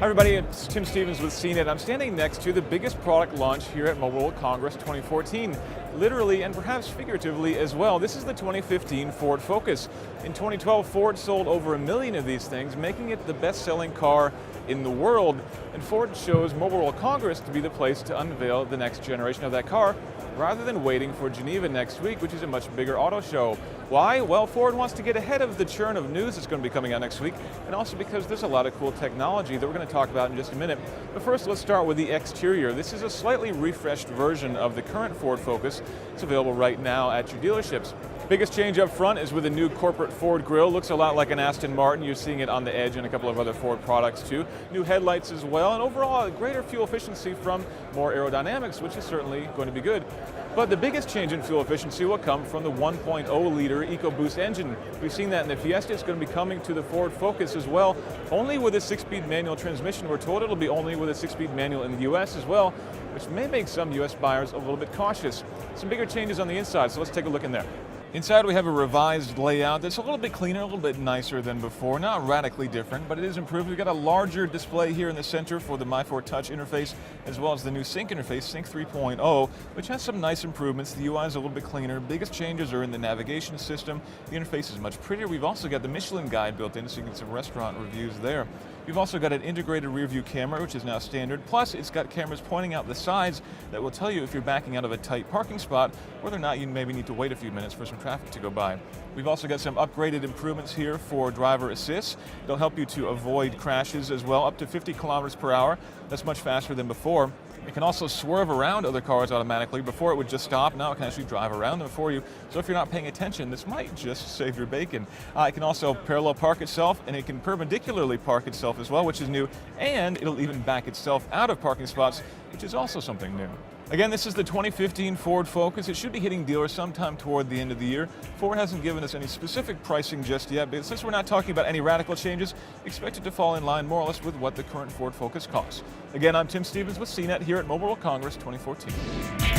Everybody, it's Tim Stevens with CNET. I'm standing next to the biggest product launch here at Mobile World Congress 2014, literally and perhaps figuratively as well. This is the 2015 Ford Focus. In 2012, Ford sold over 1 million of these things, making it the best-selling car in the world. And Ford chose Mobile World Congress to be the place to unveil the next generation of that car, rather than waiting for Geneva next week, which is a much bigger auto show. Why? Well, Ford wants to get ahead of the churn of news that's going to be coming out next week, and also because there's a lot of cool technology that we're going to talk about in just a minute. But first, let's start with the exterior. This is a slightly refreshed version of the current Ford Focus. It's available right now at your dealerships. Biggest change up front is with a new corporate Ford grille. Looks a lot like an Aston Martin. You're seeing it on the Edge and a couple of other Ford products too. New headlights as well, and overall greater fuel efficiency from more aerodynamics, which is certainly going to be good. But the biggest change in fuel efficiency will come from the 1.0-liter EcoBoost engine. We've seen that in the Fiesta. It's going to be coming to the Ford Focus as well, only with a 6-speed manual transmission. We're told it'll be only with a 6-speed manual in the US as well, which may make some US buyers a little bit cautious. Some bigger changes on the inside, so let's take a look in there. Inside we have a revised layout that's a little bit cleaner, a little bit nicer than before. Not radically different, but it is improved. We've got a larger display here in the center for the MyFord Touch interface, as well as the new Sync interface, Sync 3.0, which has some nice improvements. The UI is a little bit cleaner. Biggest changes are in the navigation system. The interface is much prettier. We've also got the Michelin guide built in, so you can get some restaurant reviews there. We've also got an integrated rear view camera, which is now standard. Plus, it's got cameras pointing out the sides that will tell you if you're backing out of a tight parking spot, whether or not you maybe need to wait a few minutes for some traffic to go by. We've also got some upgraded improvements here for driver assist. It'll help you to avoid crashes as well, up to 50 kilometers per hour. That's much faster than before. It can also swerve around other cars automatically. Before it would just stop, now it can actually drive around them for you. So if you're not paying attention, this might just save your bacon. It can also parallel park itself, and it can perpendicularly park itself as well, which is new, and it'll even back itself out of parking spots, which is also something new. Again, this is the 2015 Ford Focus. It should be hitting dealers sometime toward the end of the year. Ford hasn't given us any specific pricing just yet, but since we're not talking about any radical changes, expect it to fall in line more or less with what the current Ford Focus costs. Again, I'm Tim Stevens with CNET here at Mobile World Congress 2014.